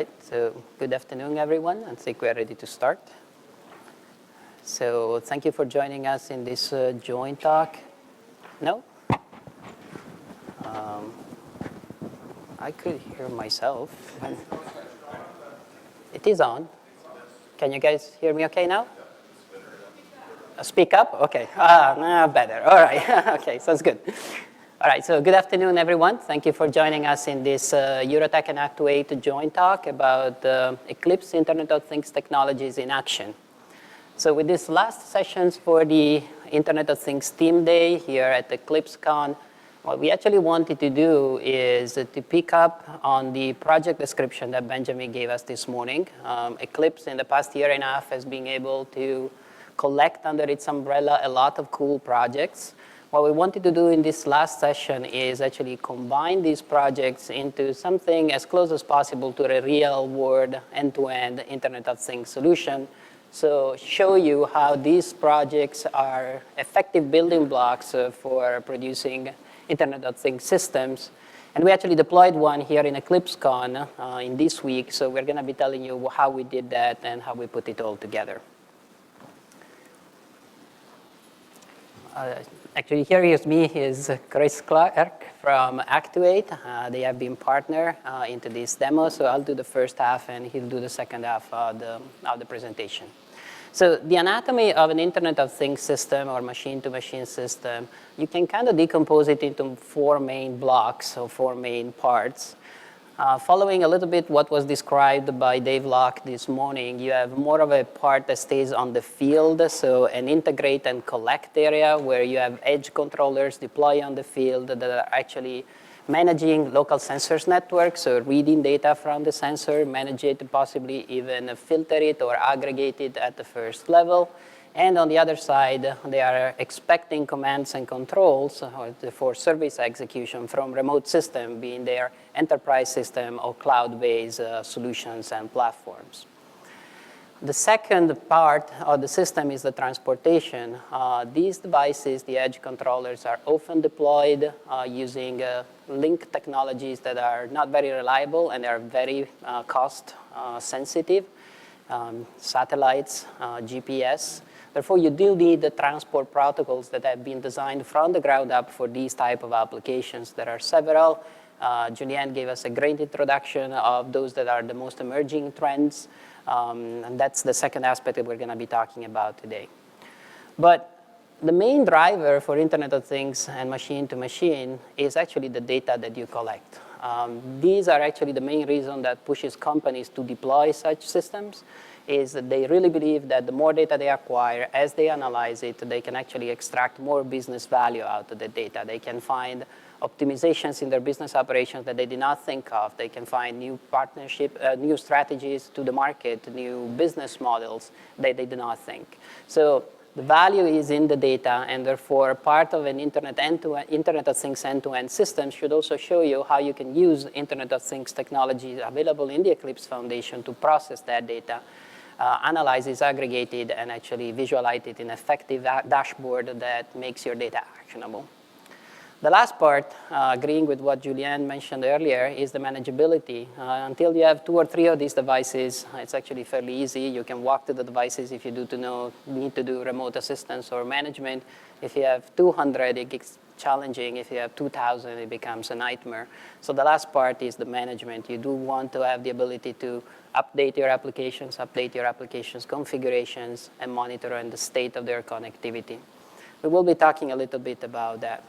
right, so good afternoon, everyone. I think we're ready to start. So thank you for joining us in this joint talk. No? I could hear myself. It is on. Can you guys hear me okay now? Speak up? Okay. Better. All right. Okay, sounds good. All right, so good afternoon, everyone. Thank you for joining us in this Eurotech and Act2A joint talk about Eclipse Internet of Things technologies in action. So with these last sessions for the Internet of Things Team Day here at EclipseCON, what we actually wanted to do is to pick up on the project description that Benjamin gave us this morning. Eclipse in the past year and a half has been able to collect under its umbrella a lot of cool projects. What we wanted to do in this last session is actually combine these projects into something as close as possible to a real-world, end-to-end Internet of Things solution. So show you how these projects are effective building blocks for producing Internet of Things systems. And we actually deployed one here in EclipseCON in this week. So we're going to be telling you how we did that and how we put it all together. Actually, here is me, is Kristopher from Act2A. They have been partner into this demo, so I'll do the first half and he'll do the second half of the presentation. So the anatomy of an Internet of Things system or machine-to-machine system, you can kind of decompose it into four main blocks or four main parts. Following a little bit what was described by Dave Locke this morning, you have more of a part that stays on the field, so an integrate and collect area where you have edge controllers deployed on the field that are actually managing local sensors networks, so reading data from the sensor, manage it, possibly even filter it or aggregate it at the first level. And on the other side, they are expecting commands and controls for service execution from remote system, being their enterprise system or cloud-based solutions and platforms. The second part of the system is the transportation. These devices, the edge controllers, are often deployed using link technologies that are not very reliable and are very cost sensitive, satellites, GPS. Therefore, you do need the transport protocols that have been designed from the ground up for these type of applications. There are several. Julianne gave us a great introduction of those that are the most emerging trends. And that's the second aspect that we're going to be talking about today. But the main driver for Internet of Things and machine-to-machine is actually the data that you collect. These are actually the main reason that pushes companies to deploy such systems, is that they really believe that the more data they acquire, as they analyze it, they can actually extract more business value out of the data. They can find optimizations in their business operations that they did not think of. They can find new partnership, new strategies to the market, new business models that they did not think. So the value is in the data, and therefore part of an Internet of Things end-to-end system should also show you how you can use Internet of Things technologies available in the Eclipse Foundation to process that data, analyze it, aggregate it, and actually visualize it in an effective dashboard that makes your data actionable. The last part, agreeing with what Julianne mentioned earlier, is the manageability. Until you have 2 or 3 of these devices, it's actually fairly easy. You can walk to the devices if you need to do remote assistance or management. If you have 200, it gets challenging. If you have 2,000, it becomes a nightmare. So the last part is the management. You do want to have the ability to update your applications configurations, and monitor the state of their connectivity. We will be talking a little bit about that.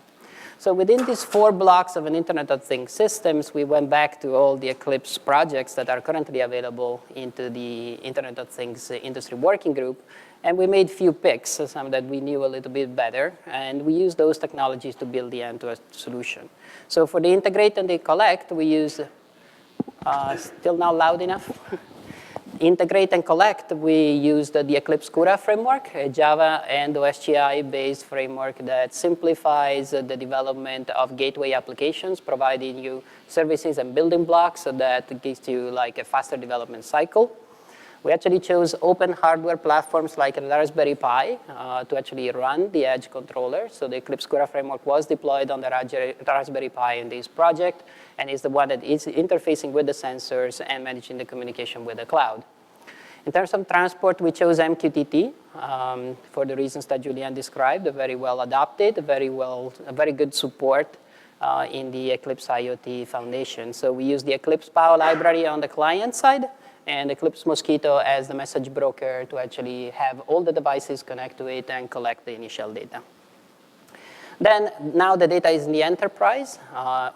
So within these 4 blocks of an Internet of Things systems, we went back to all the Eclipse projects that are currently available into the Internet of Things industry working group. And we made few picks, some that we knew a little bit better. And we used those technologies to build the end-to-end solution. So for the integrate and the collect, we use, still not loud enough? Integrate and collect, we used the Eclipse Kura framework, a Java and OSGI-based framework that simplifies the development of gateway applications, providing you services and building blocks so that gives you like a faster development cycle. We actually chose open hardware platforms like the Raspberry Pi to actually run the edge controller. So the Eclipse Kura framework was deployed on the Raspberry Pi in this project, and is the one that is interfacing with the sensors and managing the communication with the cloud. In terms of transport, we chose MQTT for the reasons that Julian described, very well adopted, very good support in the Eclipse IoT Foundation. So we use the Eclipse POW library on the client side, and Eclipse Mosquito as the message broker to actually have all the devices connect to it and collect the initial data. Then now the data is in the enterprise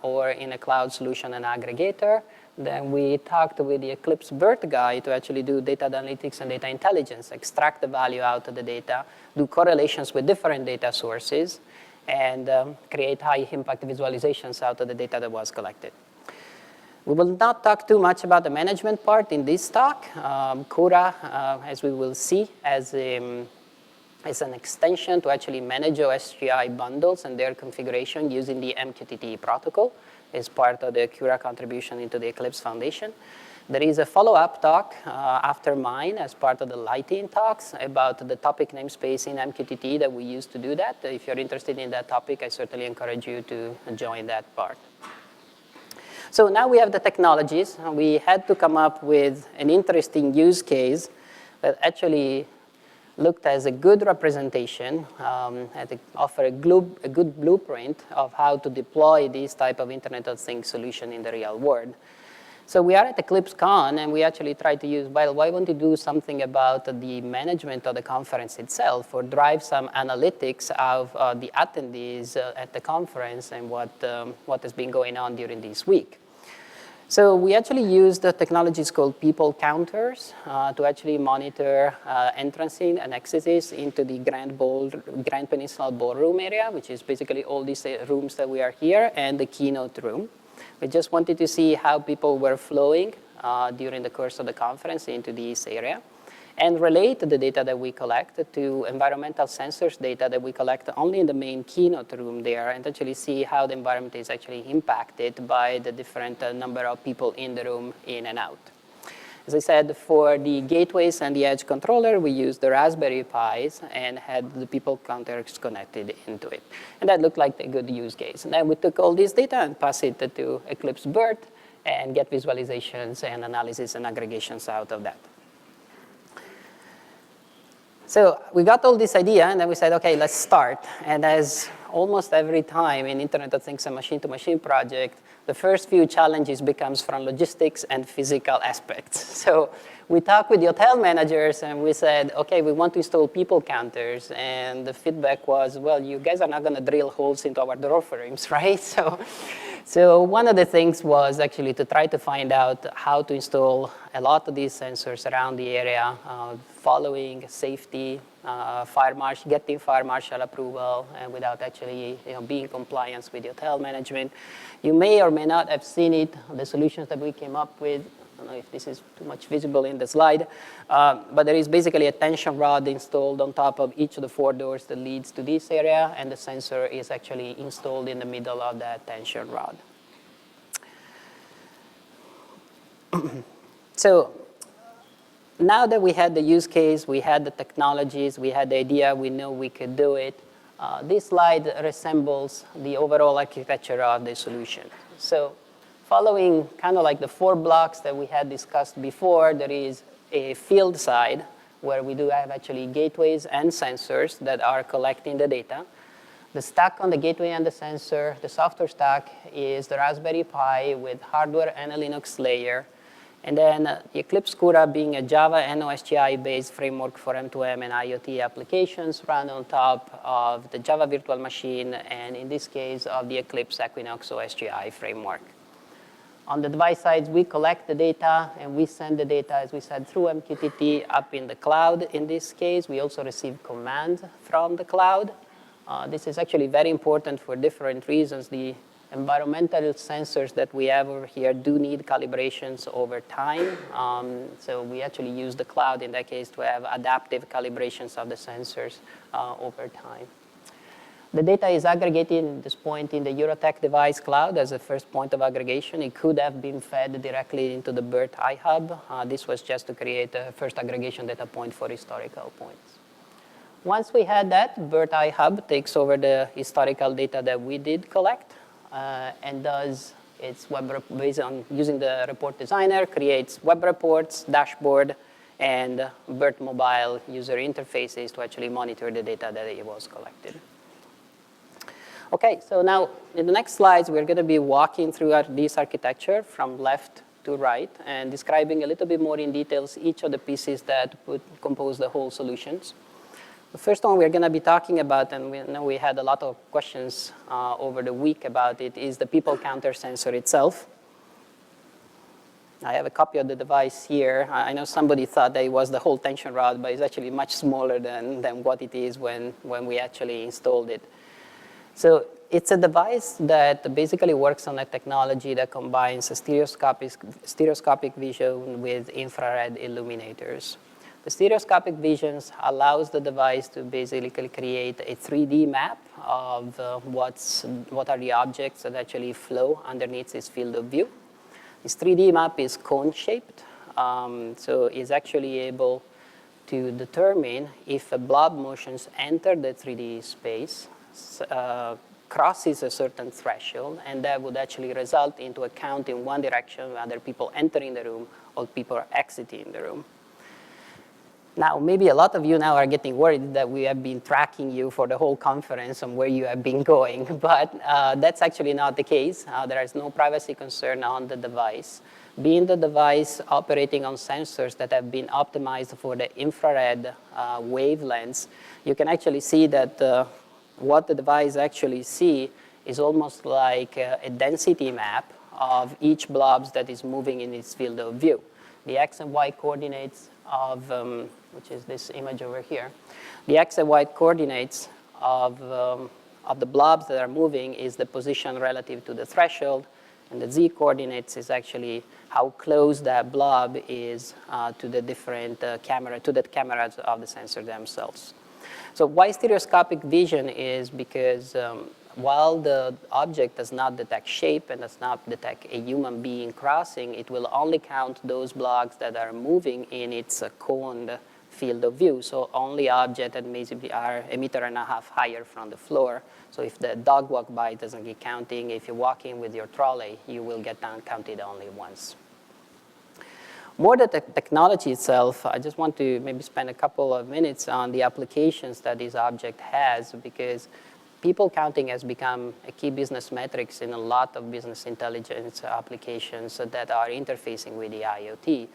or in a cloud solution and aggregator. Then we talked with the Eclipse BIRT guy to actually do data analytics and data intelligence, extract the value out of the data, do correlations with different data sources, and create high-impact visualizations out of the data that was collected. We will not talk too much about the management part in this talk. Kura, as we will see, as an extension to actually manage OSGI bundles and their configuration using the MQTT protocol is part of the Kura contribution into the Eclipse Foundation. There is a follow-up talk after mine as part of the lighting talks about the topic namespace in MQTT that we use to do that. If you're interested in that topic, I certainly encourage you to join that part. So now we have the technologies. We had to come up with an interesting use case that actually looked as a good representation and offer a good blueprint of how to deploy this type of Internet of Things solution in the real world. So we are at EclipseCON, and we actually tried to use, well, why won't you do something about the management of the conference itself, or drive some analytics of the attendees at the conference and what has been going on during this week. So we actually used the technologies called people counters to actually monitor entrancing and exits into the Grand Peninsula Ballroom area, which is basically all these rooms that we are here, and the keynote room. We just wanted to see how people were flowing during the course of the conference into this area, and relate the data that we collect to environmental sensors data that we collect only in the main keynote room there, and actually see how the environment is actually impacted by the different number of people in the room in and out. As I said, for the gateways and the edge controller, we used the Raspberry Pis and had the people counters connected into it. And that looked like a good use case. And then we took all this data and passed it to Eclipse BIRT and get visualizations and analysis and aggregations out of that. So we got all this idea, and then we said, okay, let's start. And as almost every time in Internet of Things and machine-to-machine project, the first few challenges becomes from logistics and physical aspects. So we talked with the hotel managers, and we said, okay, we want to install people counters. And the feedback was, well, you guys are not going to drill holes into our door frames, right? So one of the things was actually to try to find out how to install a lot of these sensors around the area, following safety, getting fire marshal approval, and without actually being in compliance with the hotel management. You may or may not have seen it, the solutions that we came up with. I don't know if this is too much visible in the slide, but there is basically a tension rod installed on top of each of the 4 doors that leads to this area, and the sensor is actually installed in the middle of that tension rod. So now that we had the use case, we had the technologies, we had the idea, we know we could do it, this slide resembles the overall architecture of the solution. So following kind of like the 4 blocks that we had discussed before, there is a field side where we do have actually gateways and sensors that are collecting the data. The stack on the gateway and the sensor, the software stack, is the Raspberry Pi with hardware and a Linux layer. And then the Eclipse Kura being a Java and OSGI-based framework for M2M and IoT applications run on top of the Java virtual machine, and in this case, of the Eclipse Equinox OSGI framework. On the device side, we collect the data, and we send the data, as we said, through MQTT up in the cloud. In this case, we also receive commands from the cloud. This is actually very important for different reasons. The environmental sensors that we have over here do need calibrations over time. So we actually use the cloud in that case to have adaptive calibrations of the sensors over time. The data is aggregated at this point in the Eurotech device cloud as a first point of aggregation. It could have been fed directly into the BIRT iHub. This was just to create a first aggregation data point for historical points. Once we had that, BIRT iHub takes over the historical data that we did collect and does its based on using the report designer, creates web reports, dashboard, and BIRT mobile user interfaces to actually monitor the data that it was collected. Okay, so now in the next slides, we're going to be walking through this architecture from left to right and describing a little bit more in details each of the pieces that would compose the whole solutions. The first one we're going to be talking about, and we know we had a lot of questions over the week about it, is the people counter sensor itself. I have a copy of the device here. I know somebody thought that it was the whole tension rod, but it's actually much smaller than what it is when we actually installed it. So it's a device that basically works on a technology that combines a stereoscopic vision with infrared illuminators. The stereoscopic vision allows the device to basically create a 3D map of what are the objects that actually flow underneath this field of view. This 3D map is cone-shaped, so it's actually able to determine if a blob motions enter the 3D space, crosses a certain threshold, and that would actually result into a count in one direction, whether people entering the room or people are exiting the room. Now, maybe a lot of you now are getting worried that we have been tracking you for the whole conference on where you have been going, but that's actually not the case. There is no privacy concern on the device. Being the device operating on sensors that have been optimized for the infrared wavelengths, you can actually see that what the device actually see is almost like a density map of each blobs that is moving in its field of view. The X and Y coordinates of, which is this image over here, the X and Y coordinates of the blobs that are moving is the position relative to the threshold, and the Z coordinates is actually how close that blob is to the different cameras of the sensor themselves. So why stereoscopic vision is because while the object does not detect shape and does not detect a human being crossing, it will only count those blocks that are moving in its coned field of view. So only objects that maybe are 1.5 meters higher from the floor. So if the dog walk by, it doesn't get counting. If you walk in with your trolley, you will get counted only once. More than the technology itself, I just want to maybe spend a couple of minutes on the applications that this object has, because people counting has become a key business metrics in a lot of business intelligence applications that are interfacing with the IoT.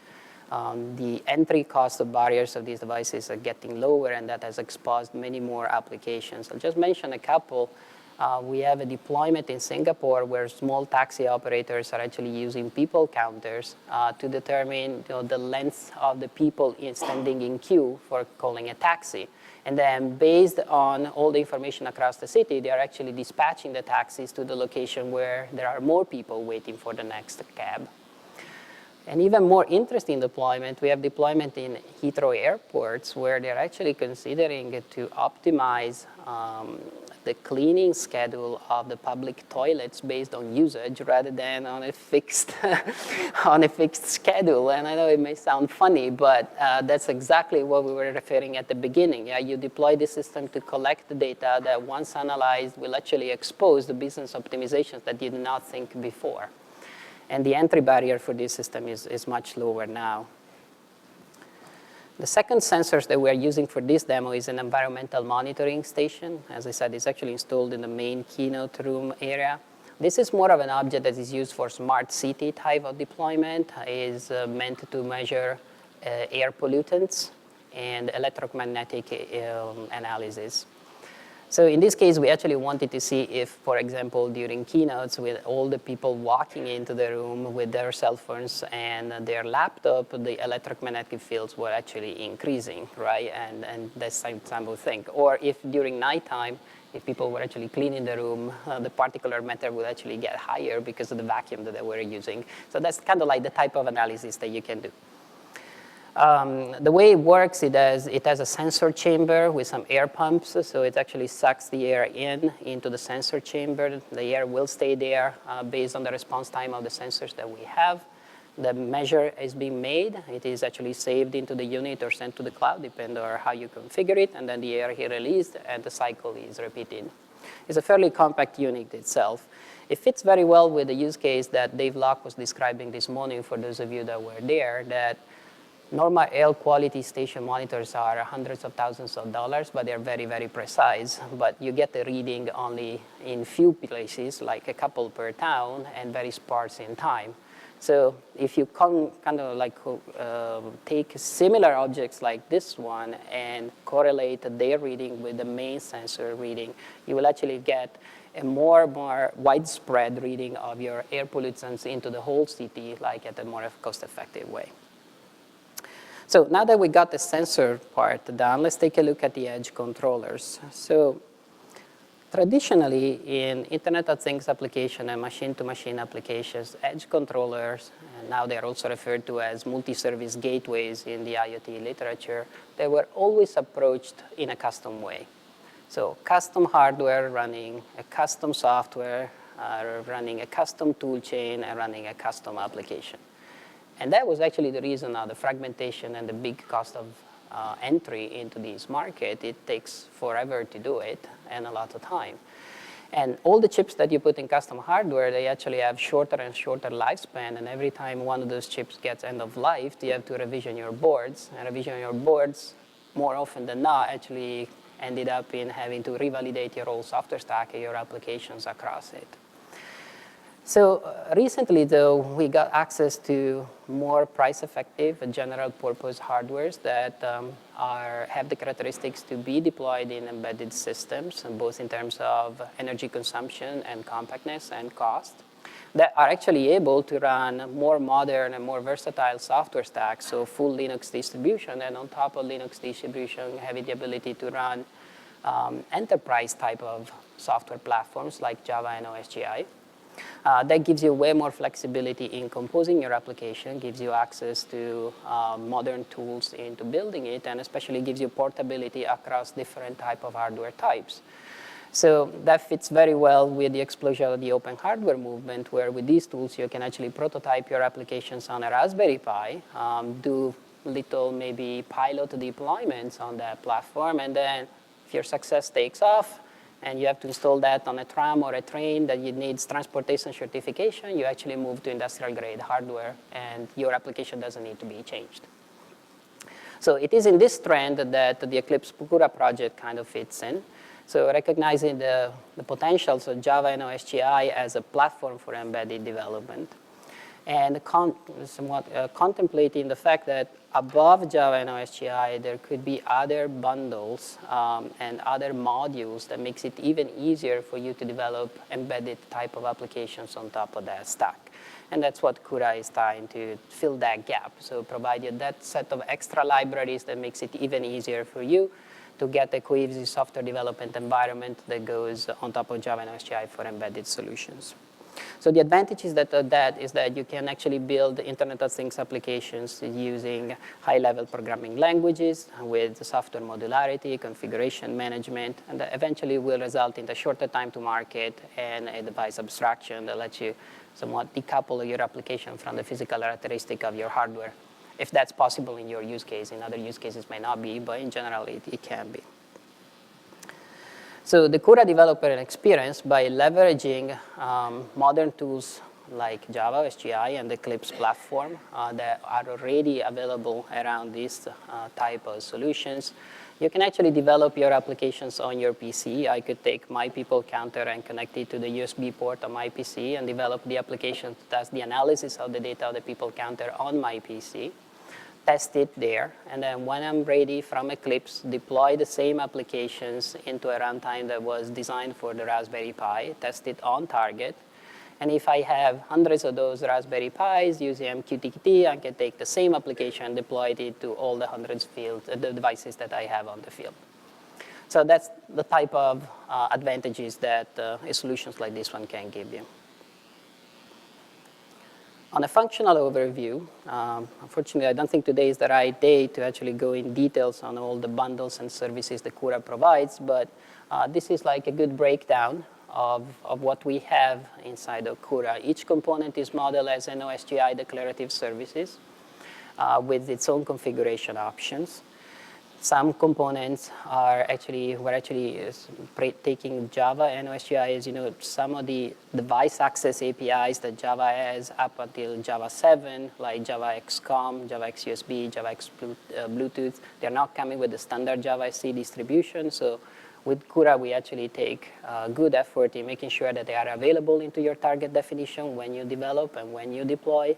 The entry cost of barriers of these devices are getting lower, and that has exposed many more applications. I'll just mention a couple. We have a deployment in Singapore where small taxi operators are actually using people counters to determine the length of the people standing in queue for calling a taxi. And then based on all the information across the city, they are actually dispatching the taxis to the location where there are more people waiting for the next cab. And even more interesting deployment, we have deployment in Heathrow airports where they're actually considering to optimize the cleaning schedule of the public toilets based on usage rather than on a fixed schedule. And I know it may sound funny, but that's exactly what we were referring at the beginning. Yeah, you deploy the system to collect the data that once analyzed will actually expose the business optimizations that you did not think before. And the entry barrier for this system is much lower now. The second sensors that we're using for this demo is an environmental monitoring station. As I said, it's actually installed in the main keynote room area. This is more of an object that is used for smart city type of deployment. It is meant to measure air pollutants and electromagnetic analysis. So in this case, we actually wanted to see if, for example, during keynotes, with all the people walking into the room with their cell phones and their laptop, the electromagnetic fields were actually increasing, right? And that's same type of thing. Or if during nighttime, if people were actually cleaning the room, the particulate matter would actually get higher because of the vacuum that they were using. So that's kind of like the type of analysis that you can do. The way it works, it has a sensor chamber with some air pumps, so it actually sucks the air into the sensor chamber. The air will stay there based on the response time of the sensors that we have. The measure is being made. It is actually saved into the unit or sent to the cloud, depending on how you configure it, and then the air is released, and the cycle is repeated. It's a fairly compact unit itself. It fits very well with the use case that Dave Locke was describing this morning, for those of you that were there, that normal air quality station monitors are hundreds of thousands of dollars, but they're very, very precise. But you get the reading only in few places, like a couple per town, and very sparse in time. So if you kind of like take similar objects like this one and correlate their reading with the main sensor reading, you will actually get a more widespread reading of your air pollutants into the whole city, like at a more cost-effective way. So now that we got the sensor part done, let's take a look at the edge controllers. So traditionally, in Internet of Things application and machine-to-machine applications, edge controllers, and now they're also referred to as multi-service gateways in the IoT literature, they were always approached in a custom way. So custom hardware running a custom software, running a custom tool chain, and running a custom application. And that was actually the reason of the fragmentation and the big cost of entry into this market. It takes forever to do it and a lot of time. And all the chips that you put in custom hardware, they actually have shorter and shorter lifespan. And every time one of those chips gets end of life, you have to revision your boards. And revision your boards, more often than not, actually ended up in having to revalidate your whole software stack and your applications across it. So recently, though, we got access to more price-effective general-purpose hardwares that have the characteristics to be deployed in embedded systems, both in terms of energy consumption and compactness and cost, that are actually able to run more modern and more versatile software stacks, so full Linux distribution, and on top of Linux distribution, having the ability to run enterprise type of software platforms like Java and OSGI. That gives you way more flexibility in composing your application, gives you access to modern tools into building it, and especially gives you portability across different type of hardware types. So that fits very well with the explosion of the open hardware movement, where with these tools you can actually prototype your applications on a Raspberry Pi, do little maybe pilot deployments on that platform, and then if your success takes off, and you have to install that on a tram or a train that needs transportation certification, you actually move to industrial-grade hardware, and your application doesn't need to be changed. So it is in this trend that the Eclipse Kura project kind of fits in. So recognizing the potentials of Java and OSGI as a platform for embedded development, and somewhat contemplating the fact that above Java and OSGI, there could be other bundles and other modules that makes it even easier for you to develop embedded type of applications on top of that stack. And that's what Kura is trying to fill that gap. So provide you that set of extra libraries that makes it even easier for you to get a cohesive software development environment that goes on top of Java and OSGI for embedded solutions. So the advantages of that is that you can actually build Internet of Things applications using high-level programming languages with software modularity, configuration management, and that eventually will result in the shorter time to market and a device abstraction that lets you somewhat decouple your application from the physical characteristic of your hardware. If that's possible in your use case, in other use cases may not be, but in general it can be. So the Kura developer experience, by leveraging modern tools like Java, OSGI, and the Eclipse platform that are already available around these type of solutions, you can actually develop your applications on your PC. I could take my people counter and connect it to the USB port on my PC and develop the application that does the analysis of the data of the people counter on my PC. Test it there, and then when I'm ready from Eclipse, deploy the same applications into a runtime that was designed for the Raspberry Pi, test it on target, and if I have hundreds of those Raspberry Pis using MQTT, I can take the same application and deploy it to all the hundreds of the devices that I have on the field. So that's the type of advantages that solutions like this one can give you. On a functional overview, unfortunately, I don't think today is the right day to actually go in details on all the bundles and services the Kura provides, but this is like a good breakdown of what we have inside of Kura. Each component is modeled as an OSGI declarative services with its own configuration options. Some components are we're actually taking Java and OSGI as, some of the device access APIs that Java has up until Java 7, like Java XCOM, Java XUSB, Java X Bluetooth. They're not coming with the standard Java SE distribution. So with Kura, we actually take good effort in making sure that they are available into your target definition when you develop and when you deploy,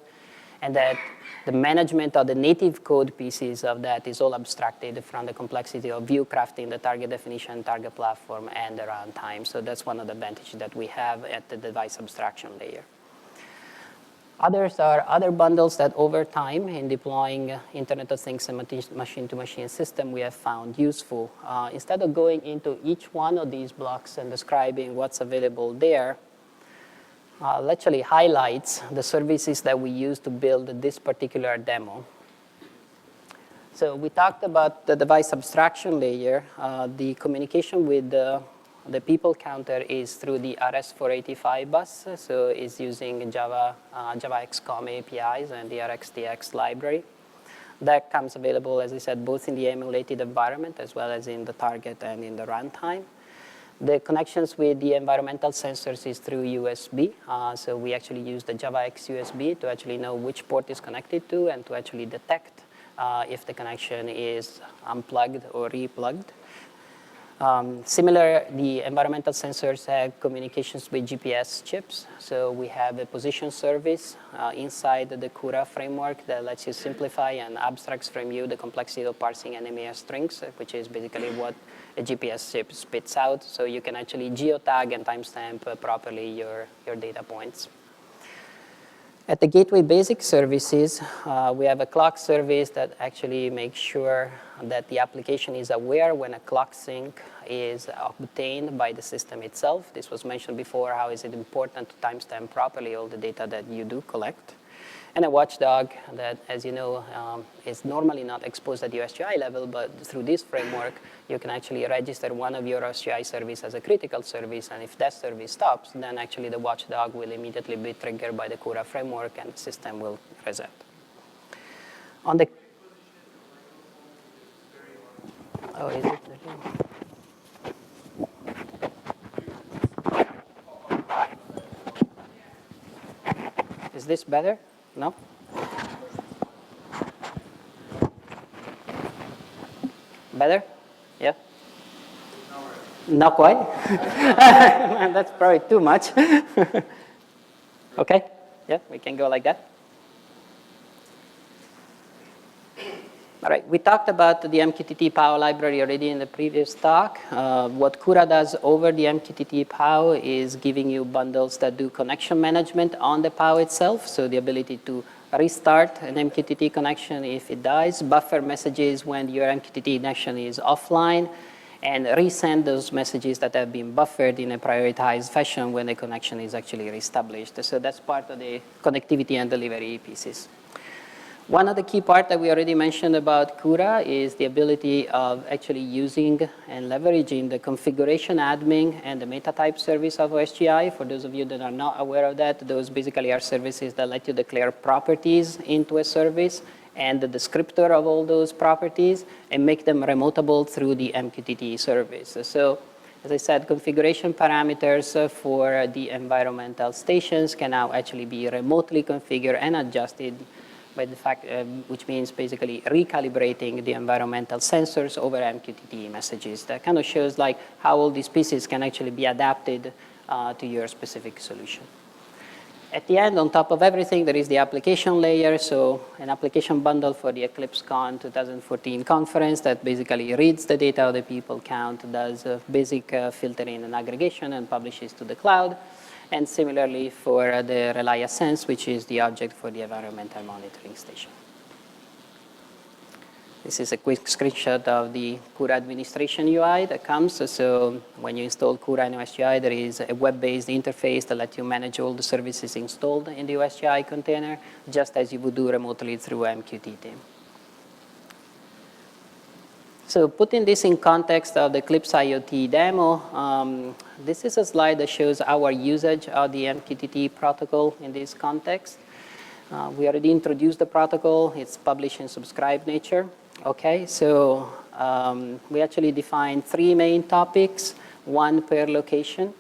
and that the management of the native code pieces of that is all abstracted from the complexity of view crafting, the target definition, target platform, and the runtime. So that's one of the advantages that we have at the device abstraction layer. Others are other bundles that over time in deploying Internet of Things and machine-to-machine system we have found useful. Instead of going into each one of these blocks and describing what's available there, actually highlights the services that we use to build this particular demo. So we talked about the device abstraction layer. The communication with the people counter is through the RS-485 bus, so it's using Java XCOM APIs and the RxTX library. That comes available, as I said, both in the emulated environment as well as in the target and in the runtime. The connections with the environmental sensors is through USB. So we actually use the Java X USB to actually know which port is connected to and to actually detect if the connection is unplugged or replugged. Similar, the environmental sensors have communications with GPS chips. So we have a position service inside the Kura framework that lets you simplify and abstracts from you the complexity of parsing NMES strings, which is basically what a GPS chip spits out. So you can actually geotag and timestamp properly your data points. At the Gateway Basic Services, we have a clock service that actually makes sure that the application is aware when a clock sync is obtained by the system itself. This was mentioned before, how is it important to timestamp properly all the data that you do collect. And a watchdog that, as you know, is normally not exposed at the OSGI level, but through this framework, you can actually register one of your OSGI service as a critical service, and if that service stops, then actually the watchdog will immediately be triggered by the Kura framework, and the system will reset. On the oh, is it? Is this better? No? Better? Yeah? Not quite? That's probably too much. Okay? Yeah, we can go like that. All right, we talked about the MQTT POW library already in the previous talk. What Kura does over the MQTT POW is giving you bundles that do connection management on the POW itself, so the ability to restart an MQTT connection if it dies, buffer messages when your MQTT connection is offline, and resend those messages that have been buffered in a prioritized fashion when the connection is actually reestablished. So that's part of the connectivity and delivery pieces. One of the key parts that we already mentioned about Kura is the ability of actually using and leveraging the configuration admin and the meta type service of OSGI. For those of you that are not aware of that, those basically are services that let you declare properties into a service and the descriptor of all those properties and make them remotable through the MQTT service. So as I said, configuration parameters for the environmental stations can now actually be remotely configured and adjusted by the fact, which means basically recalibrating the environmental sensors over MQTT messages. That kind of shows like how all these pieces can actually be adapted to your specific solution. At the end, on top of everything, there is the application layer. So an application bundle for the EclipseCON 2014 conference that basically reads the data of the people count, does basic filtering and aggregation, and publishes to the cloud. And similarly for the ReliaSense, which is the object for the environmental monitoring station. This is a quick screenshot of the Kura administration UI that comes. So when you install Kura in OSGI, there is a web-based interface that lets you manage all the services installed in the OSGI container, just as you would do remotely through MQTT. So putting this in context of the Eclipse IoT demo, this is a slide that shows our usage of the MQTT protocol in this context. We already introduced the protocol. It's publish and subscribe nature. Okay, so we actually defined 3 main topics, 1 per location.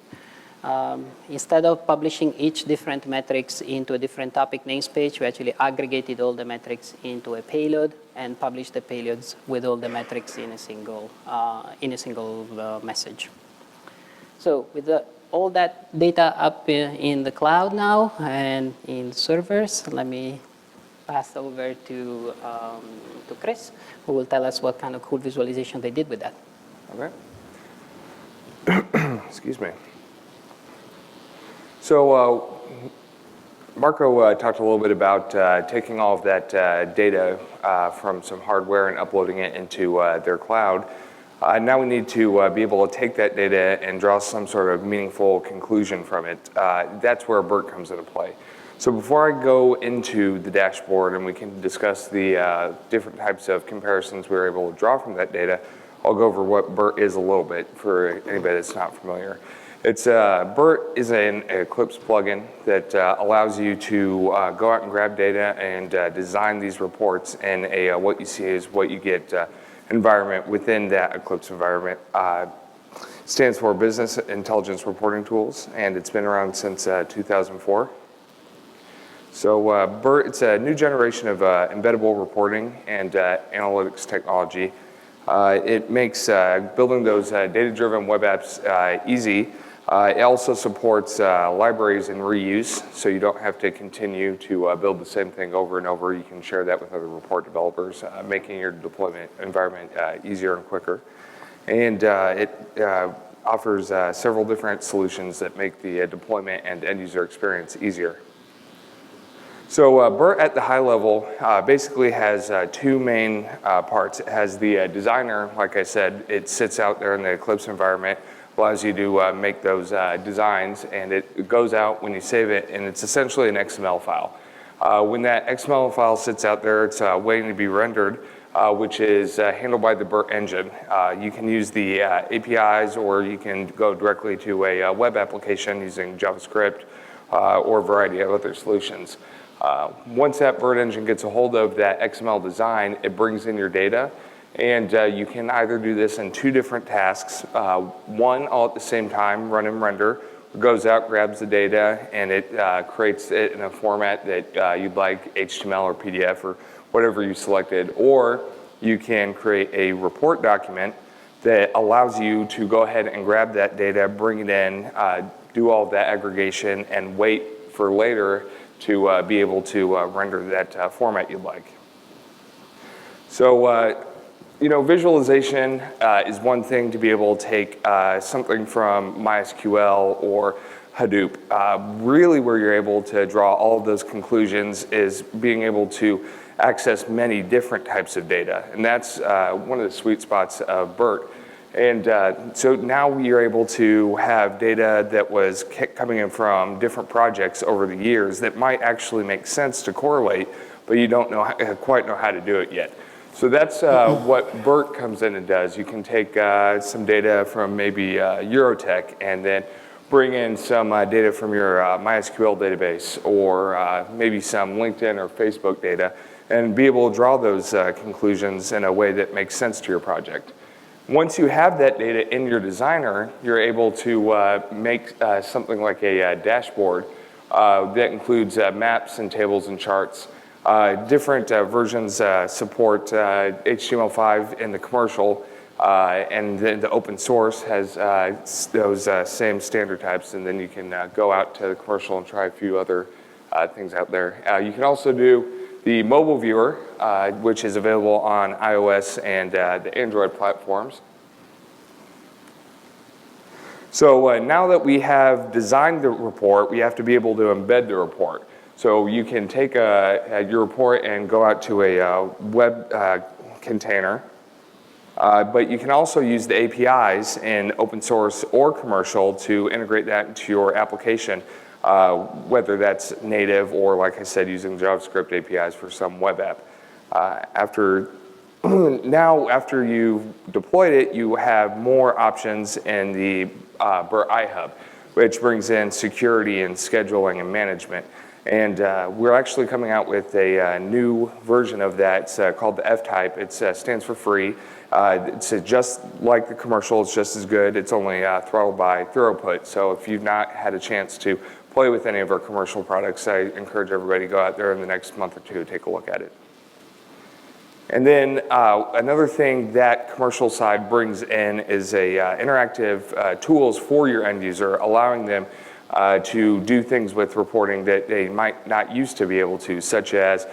Instead of publishing each different metrics into a different topic namespace, we actually aggregated all the metrics into a payload and published the payloads with all the metrics in a single message. So with all that data up in the cloud now and in servers, let me pass over to Chris, who will tell us what kind of cool visualization they did with that. Okay. Excuse me. So Marco talked a little bit about taking all of that data from some hardware and uploading it into their cloud. Now we need to be able to take that data and draw some sort of meaningful conclusion from it. That's where BIRT comes into play. So before I go into the dashboard and we can discuss the different types of comparisons we were able to draw from that data, I'll go over what BIRT is a little bit for anybody that's not familiar. It's BIRT is an Eclipse plugin that allows you to go out and grab data and design these reports in a what you see is what you get environment within that Eclipse environment. Stands for Business Intelligence Reporting Tools, and it's been around since 2004. So BIRT, it's a new generation of embeddable reporting and analytics technology. It makes building those data-driven web apps easy. It also supports libraries and reuse, so you don't have to continue to build the same thing over and over. You can share that with other report developers, making your deployment environment easier and quicker. And it offers several different solutions that make the deployment and end-user experience easier. So BIRT at the high level basically has 2 main parts. It has the designer, like I said, it sits out there in the Eclipse environment, allows you to make those designs, and it goes out when you save it, and it's essentially an XML file. When that XML file sits out there, it's waiting to be rendered, which is handled by the BIRT engine. You can use the APIs, or you can go directly to a web application using JavaScript or a variety of other solutions. Once that BIRT engine gets a hold of that XML design, it brings in your data, and you can either do this in 2 different tasks. One all at the same time, run and render. It goes out, grabs the data, and it creates it in a format that you'd like, HTML or PDF or whatever you selected. Or you can create a report document that allows you to go ahead and grab that data, bring it in, do all of that aggregation, and wait for later to be able to render that format you'd like. So, visualization is one thing to be able to take something from MySQL or Hadoop. Really where you're able to draw all of those conclusions is being able to access many different types of data. And that's one of the sweet spots of BIRT. And so now you're able to have data that was coming in from different projects over the years that might actually make sense to correlate, but you don't quite know how to do it yet. So that's what BIRT comes in and does. You can take some data from maybe Eurotech and then bring in some data from your MySQL database, or maybe some LinkedIn or Facebook data, and be able to draw those conclusions in a way that makes sense to your project. Once you have that data in your designer, you're able to make something like a dashboard that includes maps and tables and charts. Different versions support HTML5 in the commercial, and then the open source has those same standard types, and then you can go out to the commercial and try a few other things out there. You can also do the mobile viewer, which is available on iOS and the Android platforms. So now that we have designed the report, we have to be able to embed the report. So you can take your report and go out to a web container. But you can also use the APIs in open source or commercial to integrate that into your application, whether that's native or, like I said, using JavaScript APIs for some web app. After you've deployed it, you have more options in the BIRT iHub, which brings in security and scheduling and management. And we're actually coming out with a new version of that. It's called the F-Type. It stands for free. It's just like the commercial. It's just as good. It's only throttled by throughput. So if you've not had a chance to play with any of our commercial products, I encourage everybody to go out there in the next month or two, take a look at it. And then another thing that commercial side brings in is interactive tools for your end user, allowing them to do things with reporting that they might not used to be able to, such as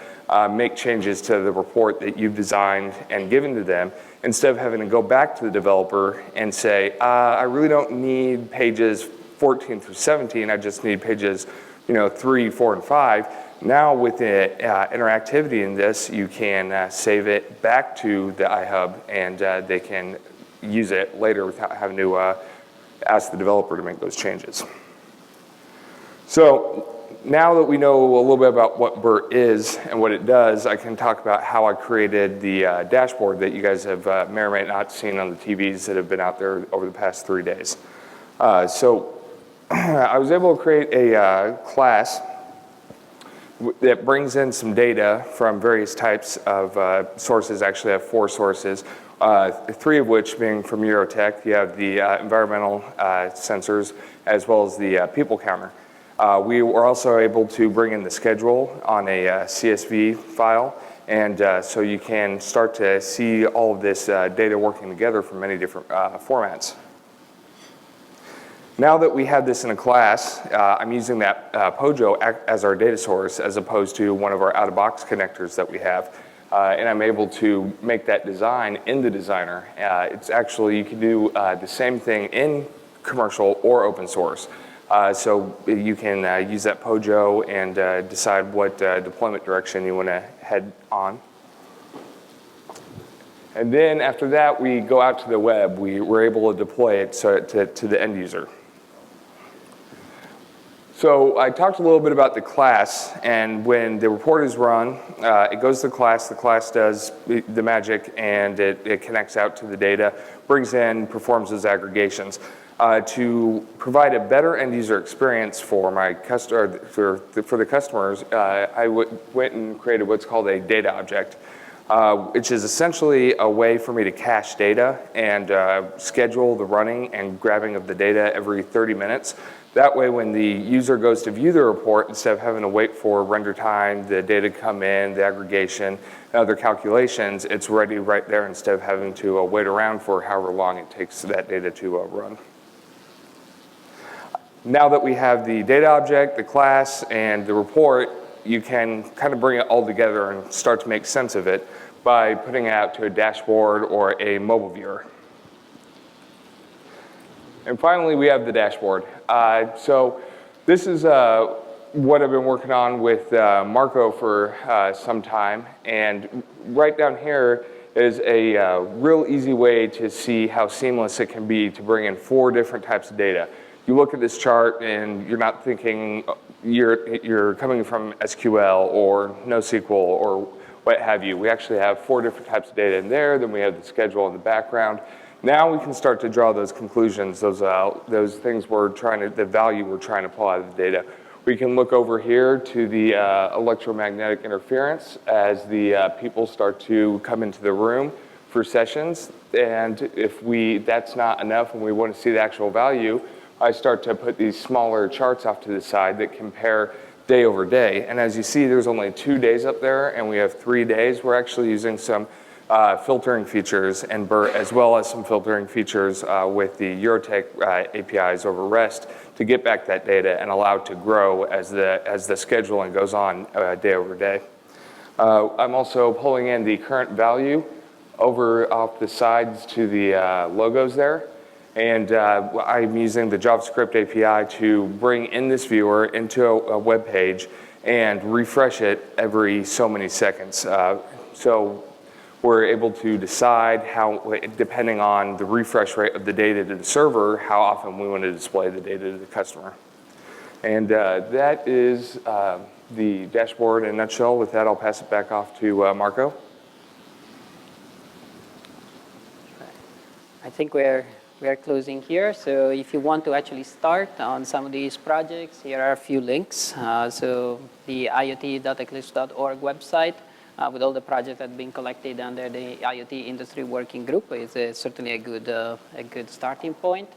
make changes to the report that you've designed and given to them, instead of having to go back to the developer and say, I really don't need pages 14 through 17, I just need pages 3, 4, and 5. Now with the interactivity in this, you can save it back to the iHub, and they can use it later without having to ask the developer to make those changes. So now that we know a little bit about what BIRT is and what it does, I can talk about how I created the dashboard that you guys have may or may not seen on the TVs that have been out there over the past 3 days. So I was able to create a class that brings in some data from various types of sources. Actually, I have 4 sources, 3 of which being from Eurotech. You have the environmental sensors as well as the people counter. We were also able to bring in the schedule on a CSV file, and so you can start to see all of this data working together from many different formats. Now that we have this in a class, I'm using that Pojo as our data source as opposed to one of our out-of-box connectors that we have. And I'm able to make that design in the designer. It's actually, you can do the same thing in commercial or open source. So you can use that Pojo and decide what deployment direction you want to head on. And then after that, we go out to the web. We're able to deploy it to the end user. So I talked a little bit about the class, and when the report is run, it goes to the class does the magic, and it connects out to the data, brings in, performs those aggregations. To provide a better end user experience for my customer, for the customers, I went and created what's called a data object, which is essentially a way for me to cache data and schedule the running and grabbing of the data every 30 minutes. That way, when the user goes to view the report, instead of having to wait for render time, the data come in, the aggregation, and other calculations, it's ready right there instead of having to wait around for however long it takes that data to run. Now that we have the data object, the class, and the report, you can kind of bring it all together and start to make sense of it by putting it out to a dashboard or a mobile viewer. And finally, we have the dashboard. So this is what I've been working on with Marco for some time. And right down here is a real easy way to see how seamless it can be to bring in 4 different types of data. You look at this chart and you're not thinking you're coming from SQL or NoSQL or what have you. We actually have 4 different types of data in there. Then we have the schedule in the background. Now we can start to draw those conclusions, those things the value we're trying to pull out of the data. We can look over here to the electromagnetic interference as the people start to come into the room for sessions. And if that's not enough and we want to see the actual value, I start to put these smaller charts off to the side that compare day over day. And as you see, there's only 2 days up there, and we have 3 days. We're actually using some filtering features and BIRT, as well as some filtering features with the Eurotech APIs over REST to get back that data and allow it to grow as the scheduling goes on day over day. I'm also pulling in the current value over off the sides to the logos there. And I'm using the JavaScript API to bring in this viewer into a web page and refresh it every so many seconds. So we're able to decide how, depending on the refresh rate of the data to the server, how often we want to display the data to the customer. And that is the dashboard in a nutshell. With that, I'll pass it back off to Marco. I think we're closing here. So if you want to actually start on some of these projects, here are a few links. So the iot.eclipse.org website with all the projects that have been collected under the IoT industry working group is certainly a good starting point.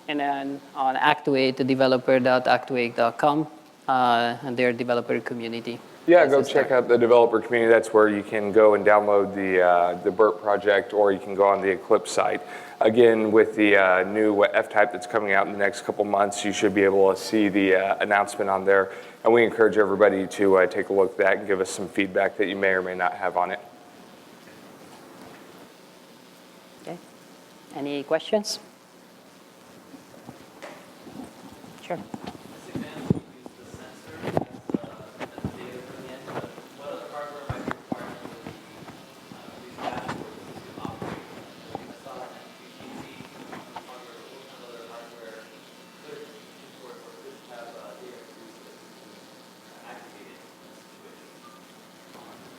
And then on Actuate, developer.actuate.com, and their developer community. Yeah, go check out the developer community. That's where you can go and download the BIRT project, or you can go on the Eclipse site. Again, with the new F-type that's coming out in the next couple months, you should be able to see the announcement on there. And we encourage everybody to take a look at that and give us some feedback that you may or may not have on it. Okay. Any questions? Sure.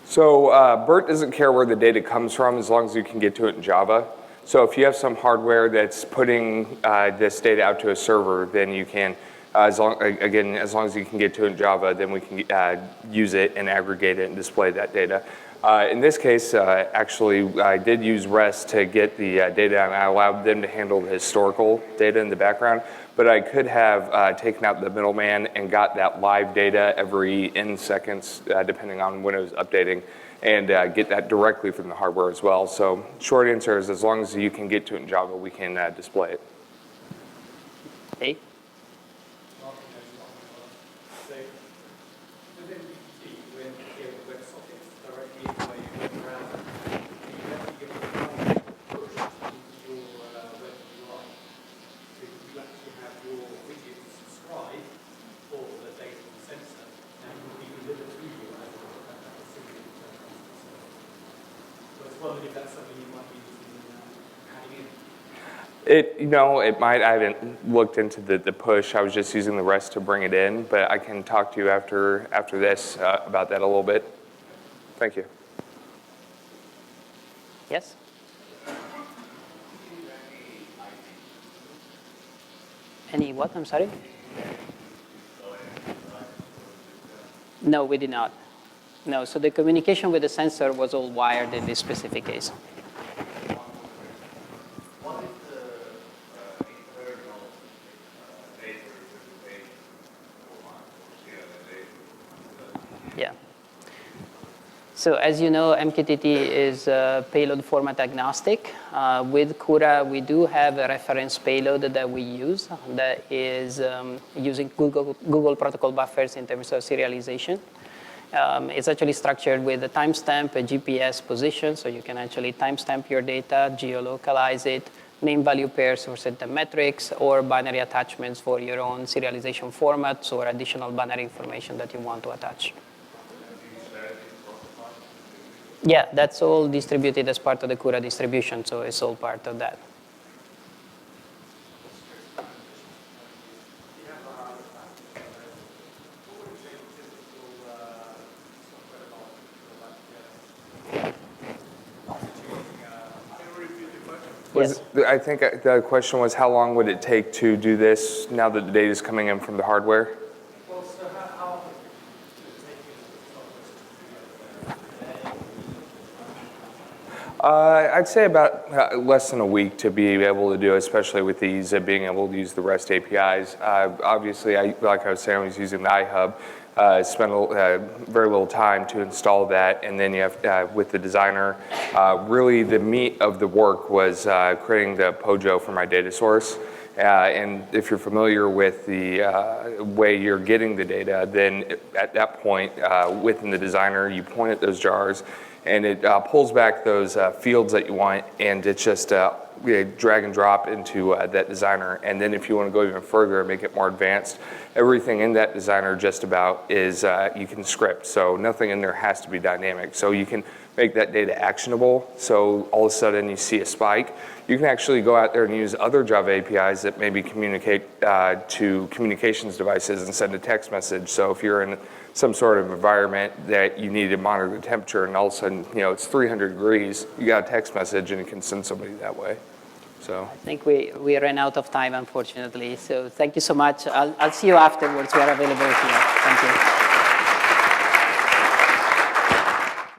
So BIRT doesn't care where the data comes from as long as you can get to it in Java. So if you have some hardware that's putting this data out to a server, then you can, as long as you can get to it in Java, then we can use it and aggregate it and display that data. In this case, actually, I did use REST to get the data, and I allowed them to handle the historical data in the background. But I could have taken out the middleman and got that live data every N seconds, depending on when it was updating, and get that directly from the hardware as well. So short answer is, as long as you can get to it in Java, we can display it. Hey. It might. I haven't looked into the push. I was just using the REST to bring it in, but I can talk to you after this about that a little bit. Thank you. Yes? Any what? I'm sorry? No, we did not. No, so the communication with the sensor was all wired in this specific case. Yeah. So as you know, MQTT is payload format agnostic. With Kura, we do have a reference payload that we use that is using Google protocol buffers in terms of serialization. It's actually structured with a timestamp, a GPS position, so you can actually timestamp your data, geolocalize it, name value pairs for certain metrics, or binary attachments for your own serialization formats or additional binary information that you want to attach. Yeah, that's all distributed as part of the Kura distribution, so it's all part of that. Yes. I think the question was, how long would it take to do this now that the data is coming in from the hardware? Well, so how often I'd say about less than a week to be able to do, especially with the ease of being able to use the REST APIs. Obviously, like I was saying, I was using the iHub. Spent very little time to install that, and then you have with the designer. Really, the meat of the work was creating the POJO for my data source. And if you're familiar with the way you're getting the data, then at that point, within the designer, you point at those jars, and it pulls back those fields that you want, and it's just drag and drop into that designer. And then if you want to go even further and make it more advanced, everything in that designer just about is you can script. So nothing in there has to be dynamic. So you can make that data actionable. So all of a sudden you see a spike. You can actually go out there and use other Java APIs that maybe communicate to communications devices and send a text message. So if you're in some sort of environment that you need to monitor the temperature and all of a sudden, it's 300 degrees, you got a text message and you can send somebody that way. So I think we ran out of time, unfortunately. So thank you so much. I'll see you afterwards. We are available here. Thank you.